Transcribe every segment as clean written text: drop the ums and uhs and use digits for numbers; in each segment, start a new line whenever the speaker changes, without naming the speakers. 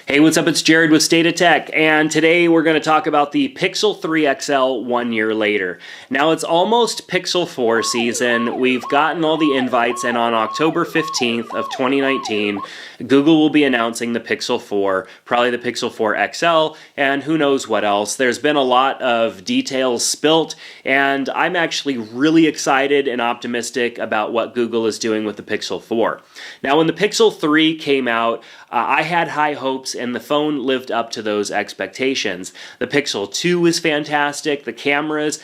Hey, what's up? It's Jared with State of Tech, and today we're going to talk about the Pixel 3 XL 1 year later. Now, it's almost Pixel 4 season. We've gotten all the invites, and on October 15th of 2019, Google will be announcing the Pixel 4, probably the Pixel 4 XL, and who knows what else. There's been a lot of details spilt, and I'm actually really excited and optimistic about what Google is doing with the Pixel 4. Now, when the Pixel 3 came out, I had high hopes, and the phone lived up to those expectations. The Pixel 2 is fantastic. The cameras,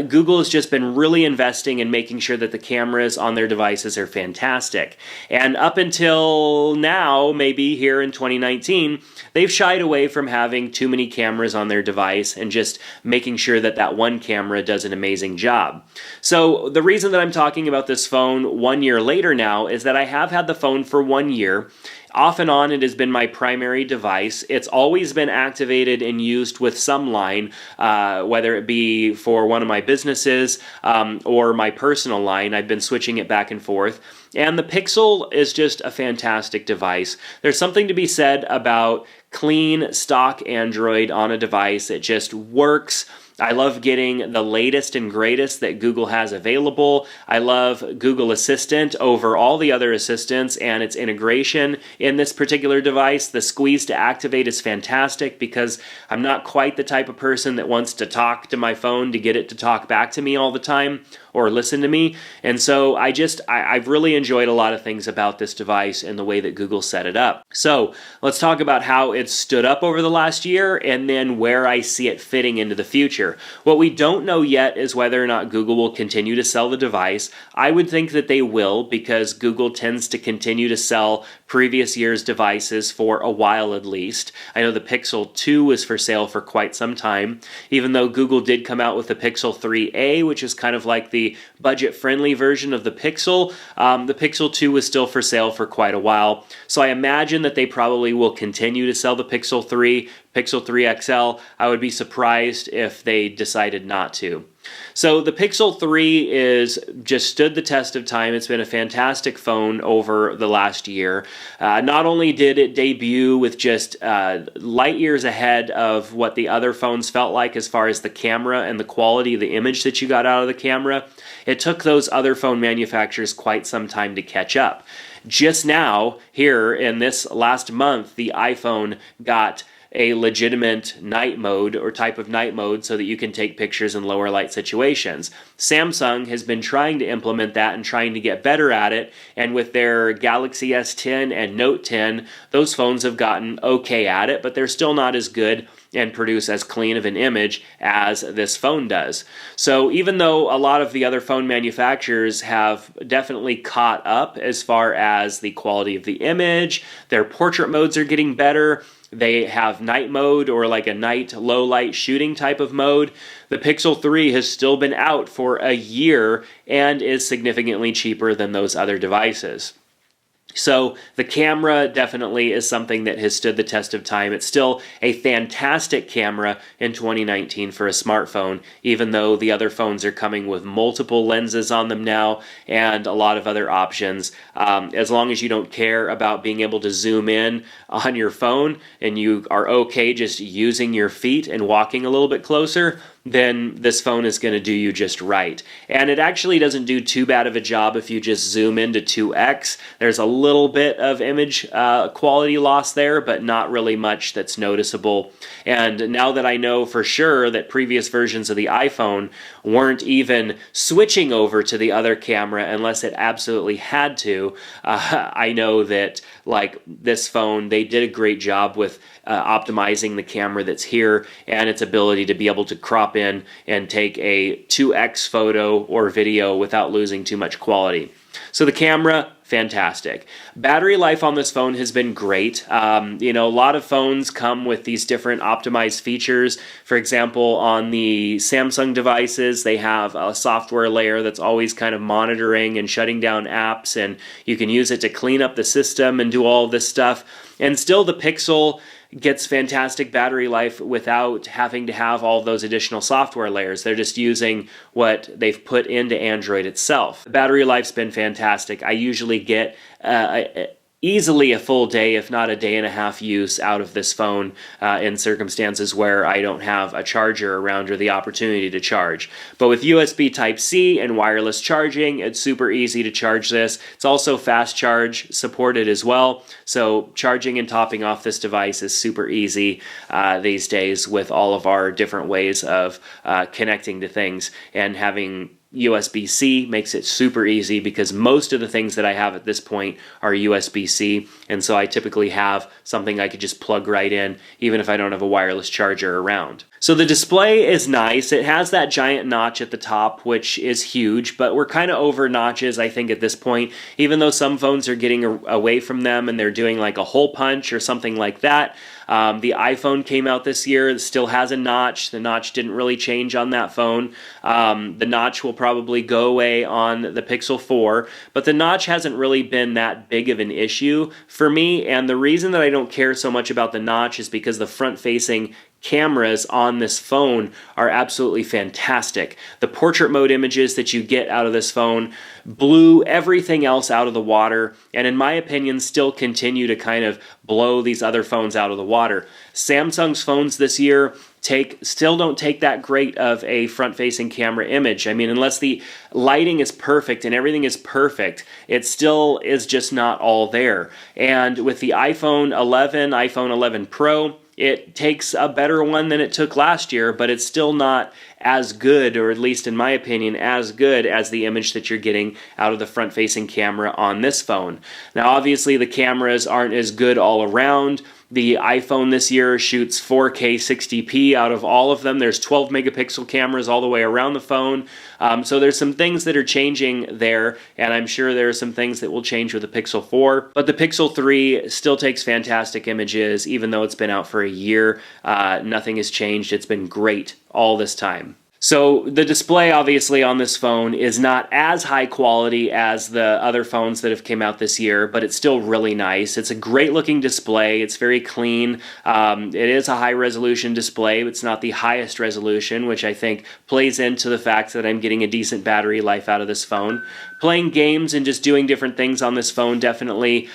Google has just been really investing in making sure that the cameras on their devices are fantastic. And up until now, maybe here in 2019, they've shied away from having too many cameras on their device and just making sure that that one camera does an amazing job. So the reason that I'm talking about this phone 1 year later now is that I have had the phone for 1 year. Off and on, it has been my primary device. It's always been activated and used with some line, whether it be for one of my businesses or my personal line. I've been switching it back and forth. And the Pixel is just a fantastic device. There's something to be said about clean, stock Android on a device. It just works. I love getting the latest and greatest that Google has available. I love Google Assistant over all the other assistants and its integration in this particular device. The squeeze to activate is fantastic because I'm not quite the type of person that wants to talk to my phone to get it to talk back to me all the time or listen to me. And so I've really enjoyed a lot of things about this device and the way that Google set it up. So let's talk about how it's stood up over the last year and then where I see it fitting into the future. What we don't know yet is whether or not Google will continue to sell the device. I would think that they will because Google tends to continue to sell previous year's devices for a while at least. I know the Pixel 2 was for sale for quite some time, even though Google did come out with the Pixel 3a, which is kind of like the budget-friendly version of the Pixel. The Pixel 2 was still for sale for quite a while, so I imagine that they probably will continue to sell the Pixel 3, Pixel 3 XL. I would be surprised if they decided not to. So the Pixel 3 is just stood the test of time. It's been a fantastic phone over the last year. Not only did it debut with just light years ahead of what the other phones felt like as far as the camera and the quality of the image that you got out of the camera, it took those other phone manufacturers quite some time to catch up. Just now, here in this last month, the iPhone got a legitimate night mode or type of night mode so that you can take pictures in lower light situations. Samsung has been trying to implement that and trying to get better at it, and with their Galaxy S10 and Note 10, those phones have gotten okay at it, but they're still not as good and produce as clean of an image as this phone does. So even though a lot of the other phone manufacturers have definitely caught up as far as the quality of the image, their portrait modes are getting better, they have night mode or like a night low light shooting type of mode, the Pixel 3 has still been out for a year and is significantly cheaper than those other devices. So the camera definitely is something that has stood the test of time. It's still a fantastic camera in 2019 for a smartphone, even though the other phones are coming with multiple lenses on them now and a lot of other options. As long as you don't care about being able to zoom in on your phone and you are okay just using your feet and walking a little bit closer, then this phone is going to do you just right. And it actually doesn't do too bad of a job if you just zoom into 2x. There's a little bit of image quality loss there, but not really much that's noticeable. And now that I know for sure that previous versions of the iPhone weren't even switching over to the other camera unless it absolutely had to, I know that like this phone, they did a great job with optimizing the camera that's here and its ability to be able to crop in and take a 2x photo or video without losing too much quality. So the camera, fantastic. Battery life on this phone has been great. A lot of phones come with these different optimized features. For example, on the Samsung devices, they have a software layer that's always kind of monitoring and shutting down apps, and you can use it to clean up the system and do all of this stuff. And still the Pixel gets fantastic battery life without having to have all those additional software layers. They're just using what they've put into Android itself. The battery life's been fantastic. I usually get easily a full day, if not a day and a half use out of this phone in circumstances where I don't have a charger around or the opportunity to charge. But with USB Type-C and wireless charging, it's super easy to charge this. It's also fast charge supported as well, so charging and topping off this device is super easy these days with all of our different ways of connecting to things, and having USB-C makes it super easy because most of the things that I have at this point are USB-C, and so I typically have something I could just plug right in even if I don't have a wireless charger around. So the display is nice. It has that giant notch at the top, which is huge, but we're kind of over notches, I think, at this point, even though some phones are getting away from them and they're doing like a hole punch or something like that. The iPhone came out this year. It still has a notch. The notch didn't really change on that phone. The notch will probably go away on the Pixel 4, but the notch hasn't really been that big of an issue for me, and the reason that I don't care so much about the notch is because the front-facing cameras on this phone are absolutely fantastic. The portrait mode images that you get out of this phone blew everything else out of the water, and in my opinion still continue to kind of blow these other phones out of the water. Samsung's phones this year still don't take that great of a front-facing camera image. I mean, unless the lighting is perfect and everything is perfect, it still is just not all there. And with the iPhone 11, iPhone 11 Pro, it takes a better one than it took last year, but it's still not as good, or at least in my opinion, as good as the image that you're getting out of the front-facing camera on this phone. Now, obviously, the cameras aren't as good all around. The iPhone this year shoots 4K 60p out of all of them. There's 12 megapixel cameras all the way around the phone. So there's some things that are changing there, and I'm sure there are some things that will change with the Pixel 4. But the Pixel 3 still takes fantastic images, even though it's been out for a year. Nothing has changed. It's been great all this time. So the display obviously on this phone is not as high quality as the other phones that have came out this year, but it's still really nice. It's a great looking display. It's very clean. It is a high resolution display. It's not the highest resolution, which I think plays into the fact that I'm getting a decent battery life out of this phone. Playing games and just doing different things on this phone definitely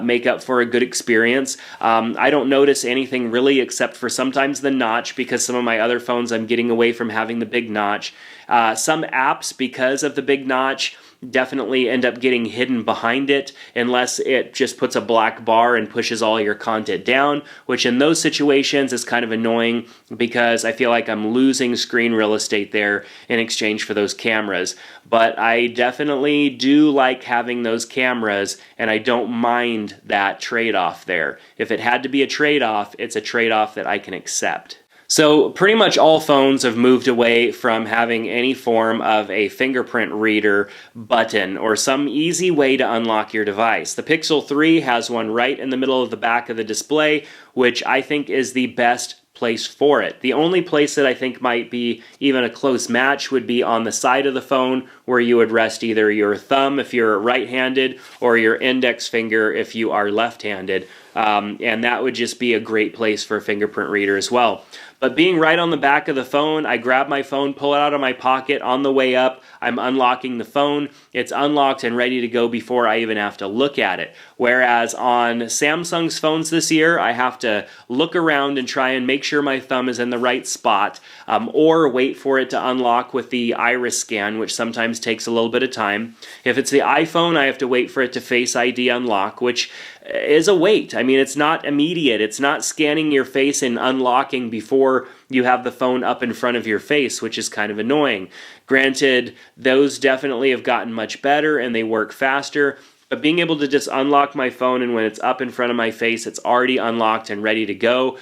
make up for a good experience. I don't notice anything really except for sometimes the notch, because some of my other phones I'm getting away from having the big notch. Some apps, because of the big notch, definitely end up getting hidden behind it unless it just puts a black bar and pushes all your content down, which in those situations is kind of annoying because I feel like I'm losing screen real estate there in exchange for those cameras. But I definitely do like having those cameras, and I don't mind that trade-off there. If it had to be a trade-off, it's a trade-off that I can accept. So pretty much all phones have moved away from having any form of a fingerprint reader button or some easy way to unlock your device. The Pixel 3 has one right in the middle of the back of the display, which I think is the best place for it. The only place that I think might be even a close match would be on the side of the phone, where you would rest either your thumb if you're right-handed or your index finger if you are left-handed. And that would just be a great place for a fingerprint reader as well. But being right on the back of the phone, I grab my phone, pull it out of my pocket. On the way up, I'm unlocking the phone. It's unlocked and ready to go before I even have to look at it. Whereas on Samsung's phones this year, I have to look around and try and make sure my thumb is in the right spot, or wait for it to unlock with the iris scan, which sometimes takes a little bit of time. If it's the iPhone, I have to wait for it to Face ID unlock, which is a wait. I mean, it's not immediate. It's not scanning your face and unlocking before you have the phone up in front of your face, which is kind of annoying. Granted, those definitely have gotten much better and they work faster, but being able to just unlock my phone, and when it's up in front of my face, it's already unlocked and ready to go,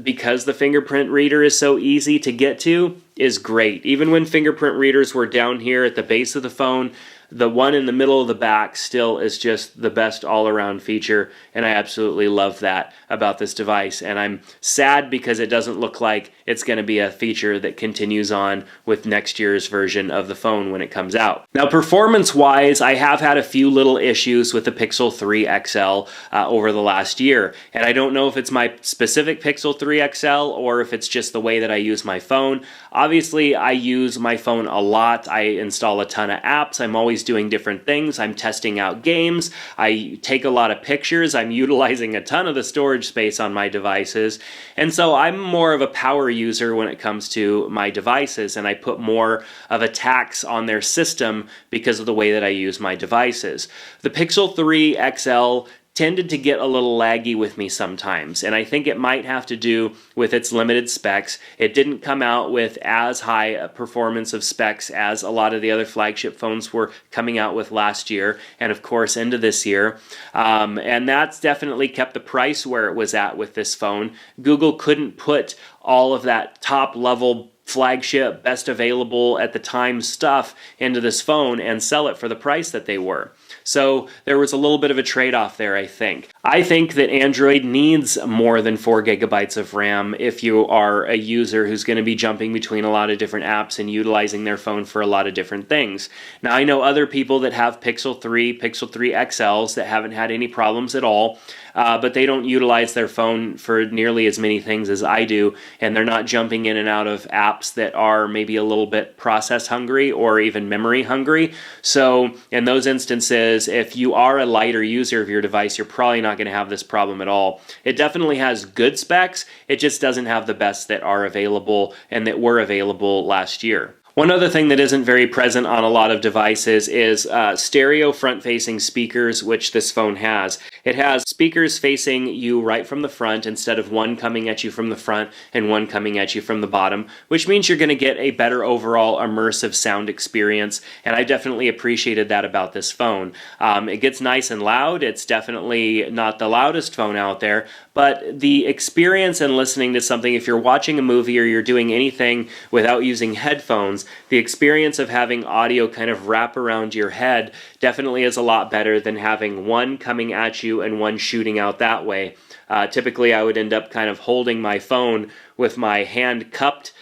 because the fingerprint reader is so easy to get to, is great. Even when fingerprint readers were down here at the base of the phone, the one in the middle of the back still is just the best all-around feature, and I absolutely love that about this device. And I'm sad because it doesn't look like it's going to be a feature that continues on with next year's version of the phone when it comes out. Now, performance-wise, I have had a few little issues with the Pixel 3 XL over the last year, and I don't know if it's my specific Pixel 3 XL or if it's just the way that I use my phone. Obviously, I use my phone a lot. I install a ton of apps. I'm always always doing different things. I'm testing out games. I take a lot of pictures. I'm utilizing a ton of the storage space on my devices. And so I'm more of a power user when it comes to my devices, and I put more of a tax on their system because of the way that I use my devices. The Pixel 3 XL tended to get a little laggy with me sometimes, and I think it might have to do with its limited specs. It didn't come out with as high a performance of specs as a lot of the other flagship phones were coming out with last year, and of course into this year. And that's definitely kept the price where it was at with this phone. Google couldn't put all of that top level flagship, best available at the time stuff into this phone and sell it for the price that they were. So there was a little bit of a trade-off there, I think. I think that Android needs more than 4 gigabytes of RAM if you are a user who's going to be jumping between a lot of different apps and utilizing their phone for a lot of different things. Now, I know other people that have Pixel 3 XLs that haven't had any problems at all, but they don't utilize their phone for nearly as many things as I do, and they're not jumping in and out of apps that are maybe a little bit process hungry or even memory hungry. So in those instances, if you are a lighter user of your device, you're probably not going to have this problem at all. It definitely has good specs, it just doesn't have the best that are available and that were available last year. One other thing that isn't very present on a lot of devices is stereo front-facing speakers, which this phone has. It has speakers facing you right from the front instead of one coming at you from the front and one coming at you from the bottom, which means you're going to get a better overall immersive sound experience, and I definitely appreciated that about this phone. It gets nice and loud. It's definitely not the loudest phone out there, but the experience in listening to something, if you're watching a movie or you're doing anything without using headphones, the experience of having audio kind of wrap around your head definitely is a lot better than having one coming at you and one shooting out that way. Typically, I would end up kind of holding my phone with my hand cupped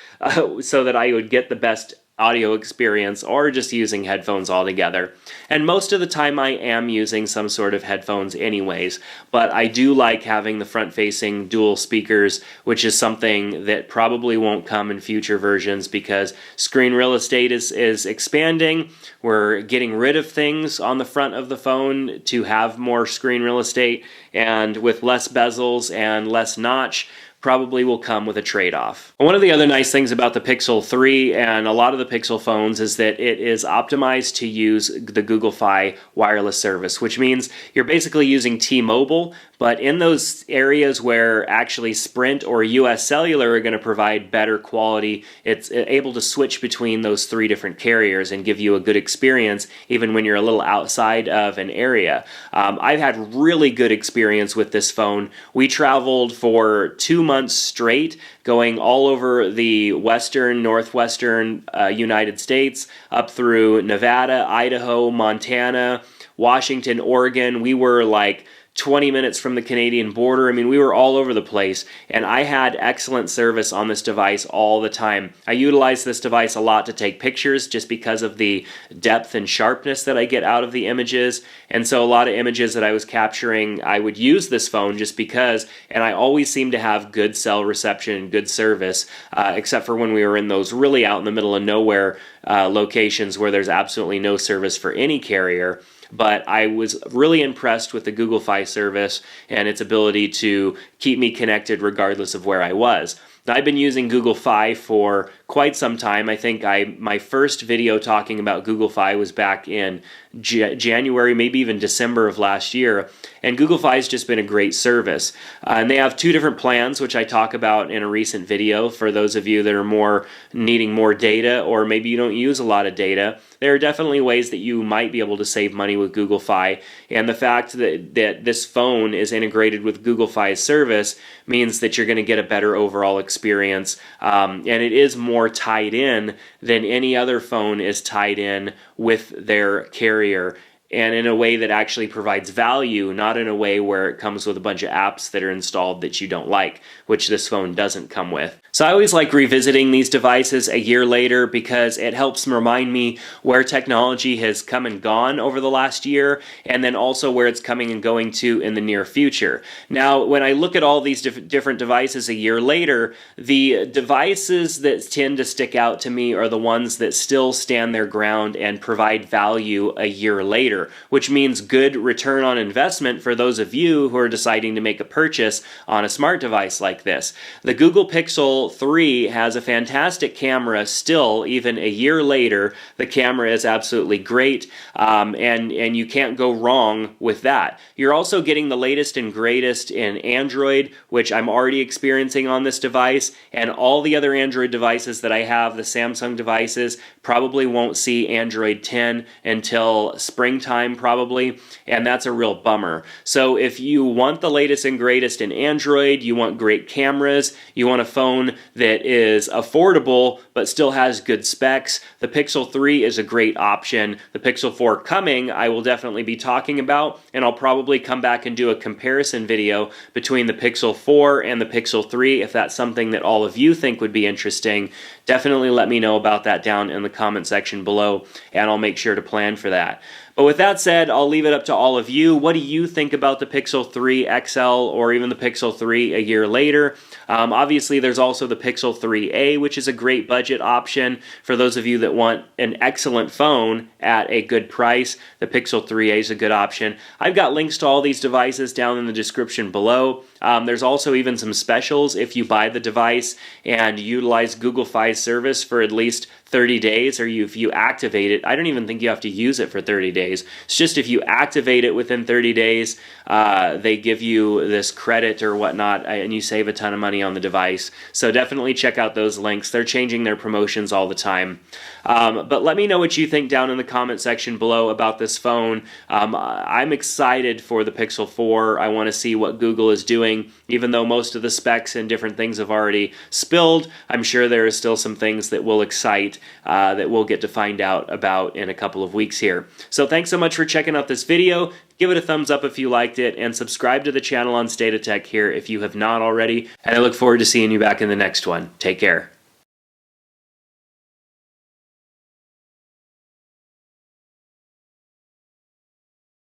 so that I would get the best audio experience, or just using headphones altogether. And most of the time I am using some sort of headphones anyways, but I do like having the front-facing dual speakers, which is something that probably won't come in future versions because screen real estate is expanding. We're getting rid of things on the front of the phone to have more screen real estate, and with less bezels and less notch, probably will come with a trade-off. One of the other nice things about the Pixel 3 and a lot of the Pixel phones is that it is optimized to use the Google Fi wireless service, which means you're basically using T-Mobile, but in those areas where actually Sprint or US Cellular are going to provide better quality, it's able to switch between those 3 different carriers and give you a good experience even when you're a little outside of an area. I've had really good experience with this phone. We traveled for 2 months straight, going all over the northwestern United States, up through Nevada, Idaho, Montana, Washington, Oregon. We were like 20 minutes from the Canadian border. I mean, we were all over the place, and I had excellent service on this device all the time. I utilized this device a lot to take pictures just because of the depth and sharpness that I get out of the images, and so a lot of images that I was capturing, I would use this phone just because, and I always seemed to have good cell reception and good service, except for when we were in those really out in the middle of nowhere locations where there's absolutely no service for any carrier. But I was really impressed with the Google Fi service and its ability to keep me connected regardless of where I was. Now, I've been using Google Fi for quite some time. I think my first video talking about Google Fi was back in January, maybe even December of last year, and Google Fi has just been a great service. And they have 2 different plans, which I talk about in a recent video for those of you that are needing more data, or maybe you don't use a lot of data. There are definitely ways that you might be able to save money with Google Fi, and the fact that this phone is integrated with Google Fi's service means that you're going to get a better overall experience, and it is more tied in than any other phone is tied in with their carrier, and in a way that actually provides value, not in a way where it comes with a bunch of apps that are installed that you don't like, which this phone doesn't come with. So I always like revisiting these devices a year later because it helps remind me where technology has come and gone over the last year, and then also where it's coming and going to in the near future. Now, when I look at all these different devices a year later, the devices that tend to stick out to me are the ones that still stand their ground and provide value a year later, which means good return on investment for those of you who are deciding to make a purchase on a smart device like this. The Google Pixel 3 has a fantastic camera still, even a year later. The camera is absolutely great, and you can't go wrong with that. You're also getting the latest and greatest in Android, which I'm already experiencing on this device, and all the other Android devices that I have, the Samsung devices, probably won't see Android 10 until springtime probably, and that's a real bummer. So if you want the latest and greatest in Android, you want great cameras, you want a phone that is affordable but still has good specs, the Pixel 3 is a great option. The Pixel 4 coming, I will definitely be talking about, and I'll probably come back and do a comparison video between the Pixel 4 and the Pixel 3 if that's something that all of you think would be interesting. Definitely let me know about that down in the comment section below, and I'll make sure to plan for that. But with that said, I'll leave it up to all of you. What do you think about the Pixel 3 XL or even the Pixel 3 a year later? Obviously, there's also the Pixel 3a, which is a great budget option for those of you that want an excellent phone at a good price. The Pixel 3a is a good option. I've got links to all these devices down in the description below. There's also even some specials if you buy the device and utilize Google Fi's service for at least 30 days, or if you activate it. I don't even think you have to use it for 30 days. It's just if you activate it within 30 days, they give you this credit or whatnot, and you save a ton of money on the device. So definitely check out those links. They're changing their promotions all the time. But let me know what you think down in the comment section below about this phone. I'm excited for the Pixel 4. I want to see what Google is doing. Even though most of the specs and different things have already spilled, I'm sure there are still some things that will excite that we'll get to find out about in a couple of weeks here. So thanks so much for checking out this video. Give it a thumbs up if you liked it, and subscribe to the channel on State of Tech here if you have not already. And I look forward to seeing you back in the next one. Take care.